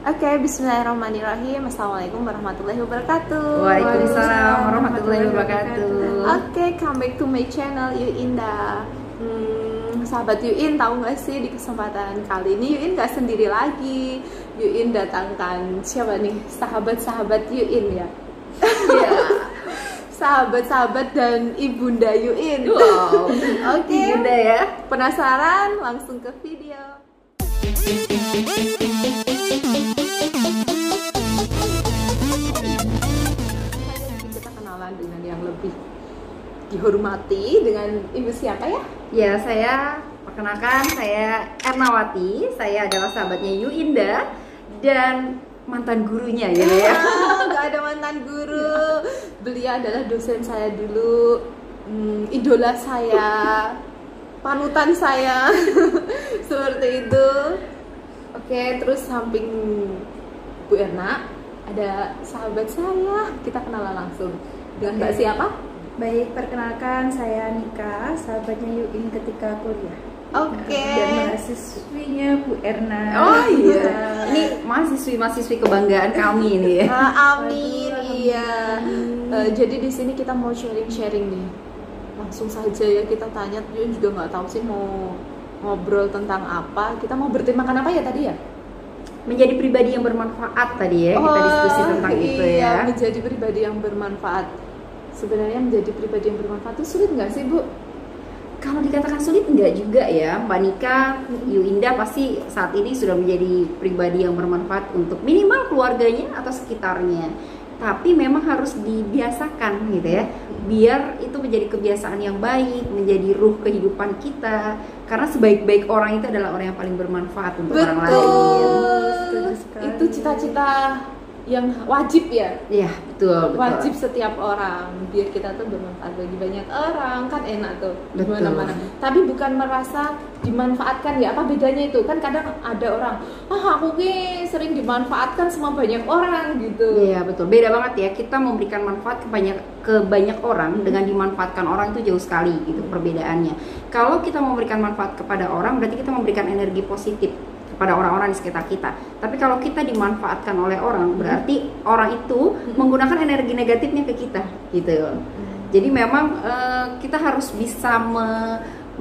Oke, bismillahirrahmanirrahim. Assalamualaikum warahmatullahi wabarakatuh. Waalaikumsalam warahmatullahi wabarakatuh. Oke, come back to my channel Yuinda. Sahabat Yuin, tahu nggak sih di kesempatan kali ini Yuin nggak sendiri lagi. Yuin datangkan siapa nih? Sahabat-sahabat Yuin ya. Iya. Sahabat-sahabat dan ibunda Yuin. Wow. Oke. Ibunda ya. Penasaran? Langsung ke video. Kita kenalan dengan yang lebih dihormati, dengan ibu siapa ya? Ya, saya perkenalkan, saya Ernawati. Saya adalah sahabatnya Yuinda dan mantan gurunya ya. Gak ada mantan guru. Beliau adalah dosen saya dulu, idola saya, panutan saya. Seperti itu. Oke, terus samping Bu Erna ada sahabat saya. Kita kenalan langsung dengan Mbak siapa? Baik, perkenalkan saya Nika, sahabatnya Yuin ketika kuliah. Oke. Dan mahasiswinya Bu Erna. Oh iya. Ini mahasiswi kebanggaan kami ini ya. Amin. Iya. Jadi di sini kita mau sharing nih. Langsung saja ya kita tanya. Yun juga nggak tahu sih mau ngobrol tentang apa. Kita mau bertemakan apa ya tadi ya? Menjadi pribadi yang bermanfaat tadi ya. Kita diskusi tentang itu ya. Iya, menjadi pribadi yang bermanfaat. Sebenarnya menjadi pribadi yang bermanfaat itu sulit nggak sih, Bu? Kalau dikatakan sulit enggak juga ya, Mbak Nika, Yuinda pasti saat ini sudah menjadi pribadi yang bermanfaat untuk minimal keluarganya atau sekitarnya. Tapi memang harus dibiasakan gitu ya, biar itu menjadi kebiasaan yang baik, menjadi ruh kehidupan kita. Karena sebaik-baik orang itu adalah orang yang paling bermanfaat untuk orang lain. Betul. Itu cita-cita yang wajib ya. Iya, betul. Wajib setiap orang, biar kita tuh bermanfaat bagi banyak orang, kan enak tuh di Betul. mana-mana. Tapi bukan merasa dimanfaatkan ya. Apa bedanya itu? Kan kadang ada orang, aku nih sering dimanfaatkan sama banyak orang gitu. Iya, betul. Beda banget ya. Kita memberikan manfaat ke banyak orang dengan dimanfaatkan orang itu jauh sekali gitu perbedaannya. Kalau kita memberikan manfaat kepada orang, berarti kita memberikan energi positif pada orang-orang di sekitar kita. Tapi kalau kita dimanfaatkan oleh orang, berarti orang itu menggunakan energi negatifnya ke kita, gitu. Jadi memang kita harus bisa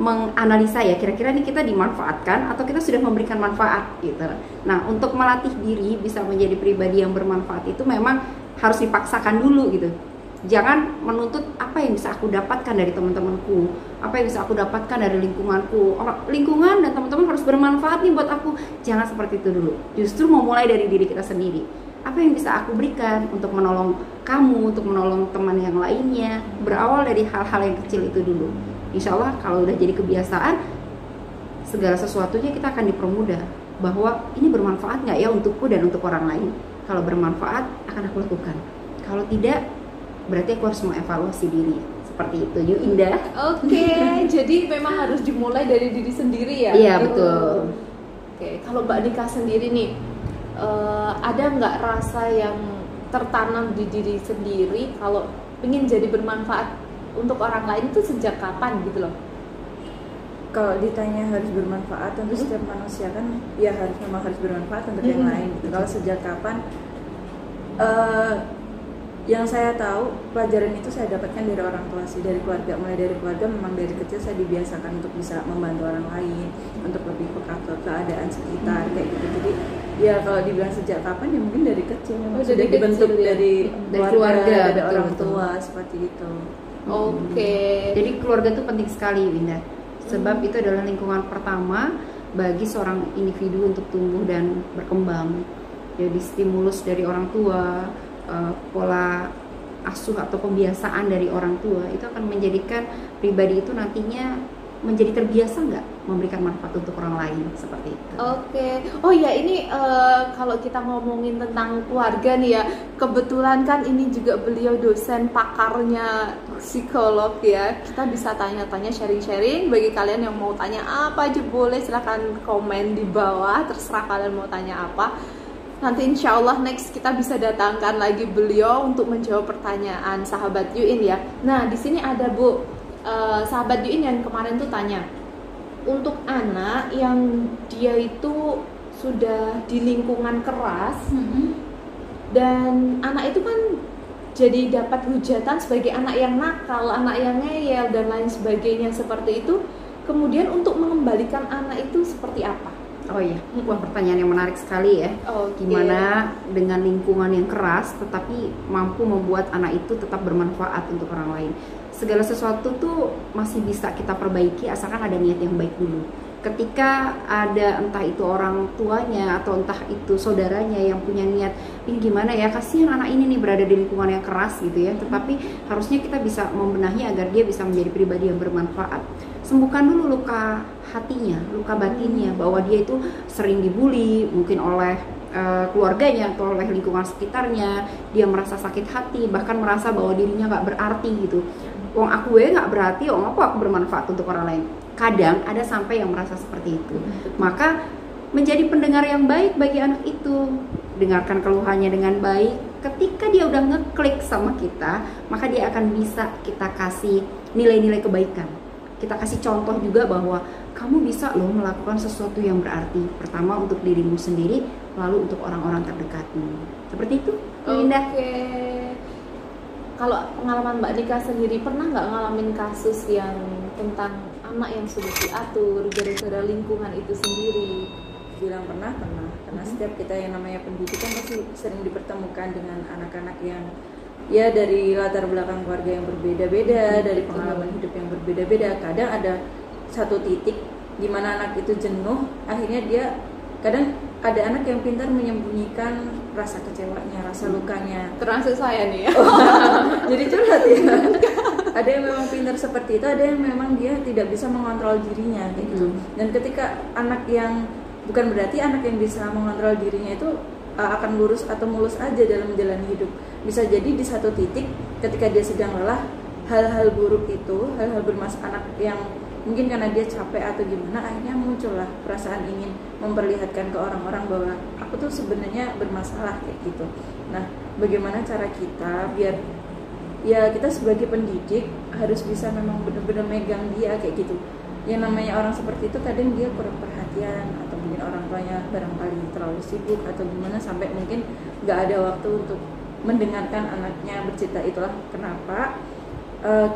menganalisa ya, kira-kira nih kita dimanfaatkan atau kita sudah memberikan manfaat, gitu. Nah, untuk melatih diri bisa menjadi pribadi yang bermanfaat itu memang harus dipaksakan dulu, gitu. Jangan menuntut apa yang bisa aku dapatkan dari teman-temanku, apa yang bisa aku dapatkan dari lingkunganku. Lingkungan dan teman-teman harus bermanfaat nih buat aku. Jangan seperti itu dulu. Justru memulai dari diri kita sendiri. Apa yang bisa aku berikan untuk menolong kamu, untuk menolong teman yang lainnya. Berawal dari hal-hal yang kecil itu dulu. Insya Allah kalau udah jadi kebiasaan, segala sesuatunya kita akan dipermudah. Bahwa ini bermanfaat nggak ya untukku dan untuk orang lain. Kalau bermanfaat akan aku lakukan. Kalau tidak, berarti aku harus mengevaluasi diri. Seperti itu, Yuinda. Oke, jadi memang harus dimulai dari diri sendiri ya? Iya, betul. Oke, kalau Mbak Nika sendiri nih, ada nggak rasa yang tertanam di diri sendiri kalau ingin jadi bermanfaat untuk orang lain itu sejak kapan gitu loh? Kalau ditanya harus bermanfaat, tentu setiap manusia kan ya memang harus bermanfaat untuk yang lain. Gitu. Kalau sejak kapan? Yang saya tahu pelajaran itu saya dapatkan dari orang tua sih, dari keluarga. Mulai dari keluarga, memang dari kecil saya dibiasakan untuk bisa membantu orang lain, untuk lebih peka ke keadaan sekitar kayak gitu. Jadi ya kalau dibilang sejak kapan ya mungkin dari kecil memang sudah dibentuk kecil, ya? dari keluarga, dari betul, orang betul. tua seperti itu. Oke. Jadi keluarga itu penting sekali, Winda. Sebab itu adalah lingkungan pertama bagi seorang individu untuk tumbuh dan berkembang. Jadi stimulus dari orang tua, pola asuh atau pembiasaan dari orang tua itu akan menjadikan pribadi itu nantinya menjadi terbiasa nggak memberikan manfaat untuk orang lain seperti itu. Oke. Oh ya, ini kalau kita ngomongin tentang keluarga nih ya, kebetulan kan ini juga beliau dosen pakarnya psikolog ya. Kita bisa tanya-tanya, sharing-sharing. Bagi kalian yang mau tanya apa aja boleh, silahkan komen di bawah. Terserah kalian mau tanya apa. Nanti insya Allah next kita bisa datangkan lagi beliau untuk menjawab pertanyaan sahabat Yuin ya. Nah di sini ada Bu, sahabat Yuin yang kemarin tuh tanya, untuk anak yang dia itu sudah di lingkungan keras, dan anak itu kan jadi dapat hujatan sebagai anak yang nakal, anak yang ngeyel dan lain sebagainya seperti itu. Kemudian untuk mengembalikan anak itu seperti apa? Oh iya, wah pertanyaan yang menarik sekali ya. Gimana dengan lingkungan yang keras tetapi mampu membuat anak itu tetap bermanfaat untuk orang lain. Segala sesuatu tuh masih bisa kita perbaiki asalkan ada niat yang baik dulu. Ketika ada entah itu orang tuanya atau entah itu saudaranya yang punya niat, ini gimana ya, kasihan anak ini nih berada di lingkungan yang keras gitu ya, tetapi harusnya kita bisa membenahi agar dia bisa menjadi pribadi yang bermanfaat. Sembuhkan dulu luka hatinya, luka batinnya, bahwa dia itu sering dibully mungkin oleh keluarganya atau oleh lingkungan sekitarnya, dia merasa sakit hati, bahkan merasa bahwa dirinya nggak berarti gitu. Wong aku nggak berarti, wong aku bermanfaat untuk orang lain. Kadang ada sampai yang merasa seperti itu. Maka menjadi pendengar yang baik bagi anak itu, dengarkan keluhannya dengan baik. Ketika dia udah ngeklik sama kita, maka dia akan bisa kita kasih nilai-nilai kebaikan. Kita kasih contoh juga bahwa kamu bisa loh melakukan sesuatu yang berarti. Pertama untuk dirimu sendiri, lalu untuk orang-orang terdekatmu. Seperti itu, Linda. Kalau pengalaman Mbak Nika sendiri, pernah nggak ngalamin kasus yang tentang anak yang sudah diatur gara-gara lingkungan itu sendiri? Bilang pernah, karena setiap kita yang namanya pendidikan pasti sering dipertemukan dengan anak-anak yang ya dari latar belakang keluarga yang berbeda-beda, dari pengalaman hidup yang berbeda-beda. Kadang ada satu titik di mana anak itu jenuh, akhirnya dia kadang ada anak yang pintar menyembunyikan rasa kecewanya, rasa lukanya. Termasuk saya nih ya. Jadi curhat ya. Ada yang memang pintar seperti itu, ada yang memang dia tidak bisa mengontrol dirinya kayak gitu. Dan ketika anak yang, bukan berarti anak yang bisa mengontrol dirinya itu akan lurus atau mulus aja dalam menjalani hidup. Bisa jadi di satu titik ketika dia sedang lelah, hal-hal buruk itu, hal-hal bermasalah yang mungkin karena dia capek atau gimana, akhirnya muncullah perasaan ingin memperlihatkan ke orang-orang bahwa aku tuh sebenarnya bermasalah kayak gitu. Nah, bagaimana cara kita biar ya kita sebagai pendidik harus bisa memang benar-benar megang dia kayak gitu. Yang namanya orang seperti itu kadang dia kurang perhatian, atau mungkin orang tuanya barangkali terlalu sibuk atau gimana sampai mungkin nggak ada waktu untuk mendengarkan anaknya bercerita. Itulah kenapa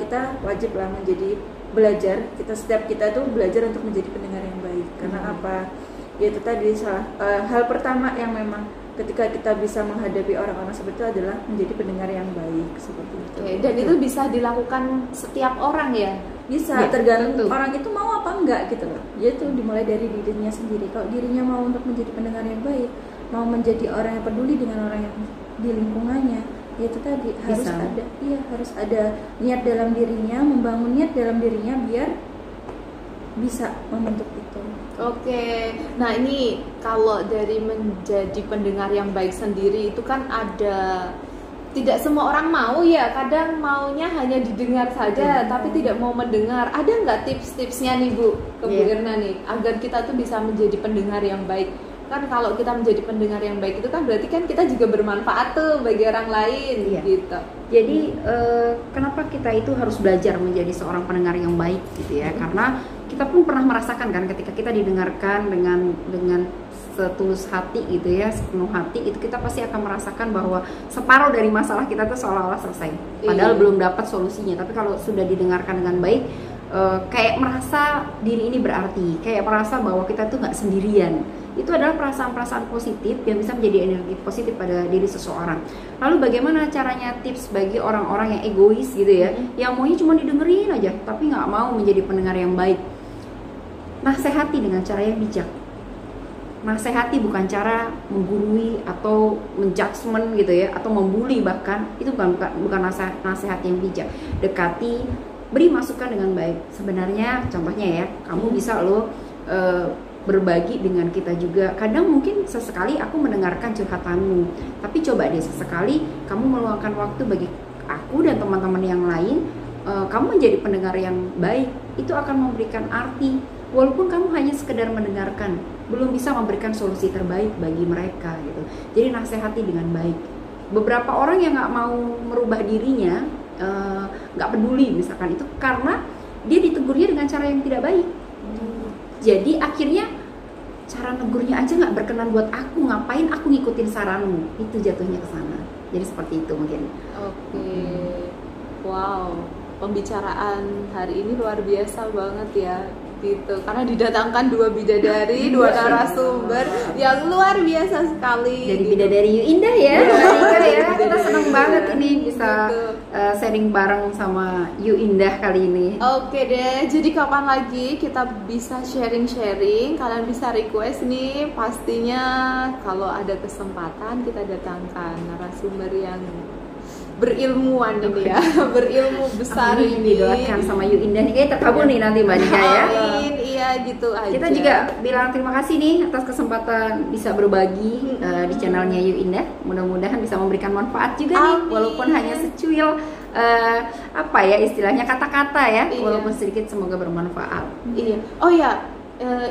kita wajiblah menjadi belajar, setiap kita tuh belajar untuk menjadi pendengar yang baik. Karena apa? Ya itu tadi hal pertama yang memang ketika kita bisa menghadapi orang-orang seperti itu adalah menjadi pendengar yang baik seperti itu. Dan itu bisa dilakukan setiap orang ya? Bisa, ya, tergantung orang itu mau apa enggak gitu loh. Ya itu dimulai dari dirinya sendiri. Kalau dirinya mau untuk menjadi pendengar yang baik, mau menjadi orang yang peduli dengan orang yang di lingkungannya, ya itu tadi harus ada niat dalam dirinya, membangun niat dalam dirinya biar bisa membentuk itu. Oke, nah ini kalau dari menjadi pendengar yang baik sendiri itu kan ada, tidak semua orang mau ya, kadang maunya hanya didengar saja tapi tidak mau mendengar. Ada nggak tips-tipsnya nih Bu, ke Bu Irna nih, agar kita tuh bisa menjadi pendengar yang baik? Kan kalau kita menjadi pendengar yang baik itu kan berarti kan kita juga bermanfaat tuh bagi orang lain gitu. Jadi kenapa kita itu harus belajar menjadi seorang pendengar yang baik gitu ya? Karena kita pun pernah merasakan kan ketika kita didengarkan dengan setulus hati gitu ya, sepenuh hati, itu kita pasti akan merasakan bahwa separuh dari masalah kita tuh seolah-olah selesai. Padahal belum dapat solusinya. Tapi kalau sudah didengarkan dengan baik, kayak merasa diri ini berarti, kayak merasa bahwa kita tuh nggak sendirian. Itu adalah perasaan-perasaan positif yang bisa menjadi energi positif pada diri seseorang. Lalu bagaimana caranya, tips bagi orang-orang yang egois gitu ya, yang maunya cuma didengerin aja tapi nggak mau menjadi pendengar yang baik? Nasihati dengan cara yang bijak. Nasihati bukan cara menggurui atau menjudgment gitu ya, atau membuli bahkan. Itu bukan nasihat yang bijak. Dekati, beri masukan dengan baik. Sebenarnya contohnya ya, kamu bisa loh berbagi dengan kita juga. Kadang mungkin sesekali aku mendengarkan curhatanmu, tapi coba deh sesekali kamu meluangkan waktu bagi aku dan teman-teman yang lain. Kamu menjadi pendengar yang baik, itu akan memberikan arti. Walaupun kamu hanya sekedar mendengarkan, belum bisa memberikan solusi terbaik bagi mereka gitu. Jadi nasihati dengan baik. Beberapa orang yang nggak mau merubah dirinya, nggak peduli misalkan, itu karena dia ditegurnya dengan cara yang tidak baik. Jadi akhirnya cara negurnya aja nggak berkenan buat aku, ngapain aku ngikutin saranmu, itu jatuhnya ke sana. Jadi seperti itu mungkin. Oke. Wow, pembicaraan hari ini luar biasa banget ya gitu, karena didatangkan dua bidadari, dua narasumber yang luar biasa sekali. Jadi gitu. bidadari Yu Indah ya, ya. Kita seneng banget ini bisa Gitu. sharing bareng sama Yu Indah kali ini. Oke deh, jadi kapan lagi kita bisa sharing-sharing? Kalian bisa request nih, pastinya kalau ada kesempatan kita datangkan narasumber yang berilmuwan ini ya, berilmu besar Amin, ini. didoakan sama Yu Indah nih, kayak terkabul nih nanti Mbak Nika ya. Amin, iya gitu aja. Kita juga bilang terima kasih nih atas kesempatan bisa berbagi di channelnya Yu Indah. Mudah-mudahan bisa memberikan manfaat juga nih, Amin. walaupun hanya secuil apa ya istilahnya kata-kata ya, Iya. walaupun sedikit semoga bermanfaat. Iya. Oh ya,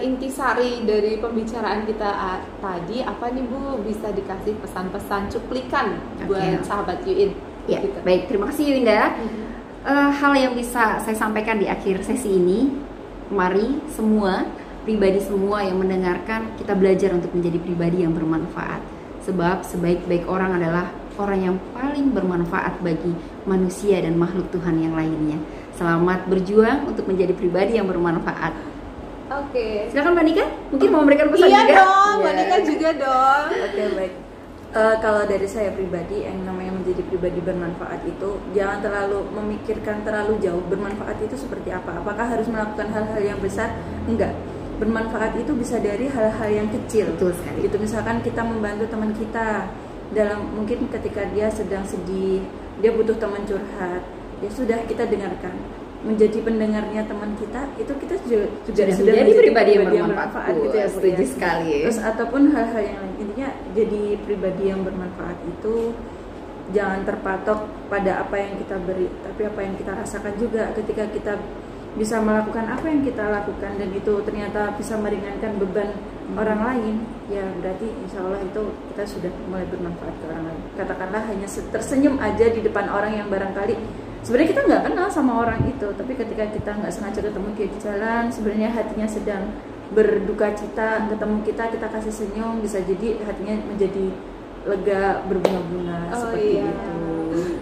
intisari dari pembicaraan kita tadi apa nih Bu? Bisa dikasih pesan-pesan cuplikan buat sahabat Yuin. Ya, Gitu. baik, terima kasih Yu Indah. Hal yang bisa saya sampaikan di akhir sesi ini, mari semua pribadi semua yang mendengarkan, kita belajar untuk menjadi pribadi yang bermanfaat. Sebab sebaik-baik orang adalah orang yang paling bermanfaat bagi manusia dan makhluk Tuhan yang lainnya. Selamat berjuang untuk menjadi pribadi yang bermanfaat. Oke. Silakan Mbak Nika, mungkin mau memberikan pesan Iya juga. dong, Mbak Iya. Nika juga dong. Oke, baik. Kalau dari saya pribadi, yang namanya menjadi pribadi bermanfaat itu jangan terlalu memikirkan terlalu jauh bermanfaat itu seperti apa. Apakah harus melakukan hal-hal yang besar? Enggak. Bermanfaat itu bisa dari hal-hal yang kecil. Betul sekali. Gitu, misalkan kita membantu teman kita dalam mungkin ketika dia sedang sedih, dia butuh teman curhat, ya sudah kita dengarkan. Menjadi pendengarnya teman kita, itu kita juga sudah menjadi pribadi yang bermanfaat. gitu ya, Bu, Setuju ya. sekali. Terus ataupun hal-hal yang lain, intinya jadi pribadi yang bermanfaat itu jangan terpatok pada apa yang kita beri, tapi apa yang kita rasakan juga. Ketika kita bisa melakukan apa yang kita lakukan dan itu ternyata bisa meringankan beban orang lain, ya berarti insya Allah itu kita sudah mulai bermanfaat ke orang lain. Katakanlah hanya tersenyum aja di depan orang yang barangkali sebenarnya kita nggak kenal sama orang itu, tapi ketika kita nggak sengaja ketemu dia di jalan, sebenarnya hatinya sedang berduka cita, ketemu kita kasih senyum, bisa jadi hatinya menjadi lega, berbunga-bunga seperti iya. itu.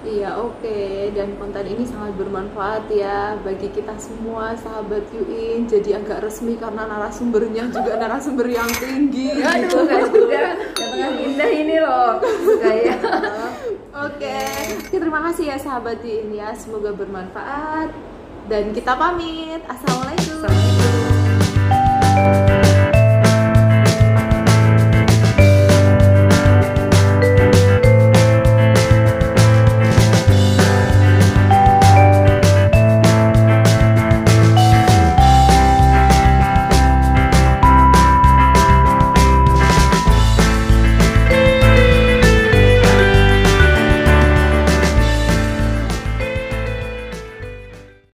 Iya, oke. Dan konten ini sangat bermanfaat ya bagi kita semua sahabat Yuin. Jadi agak resmi karena narasumbernya juga narasumber yang tinggi. Aduh, nggak juga. Yang Indah ini loh, kayak. Oke, terima kasih ya sahabat Yuin ya. Semoga bermanfaat. Dan kita pamit. Assalamualaikum. Assalamualaikum.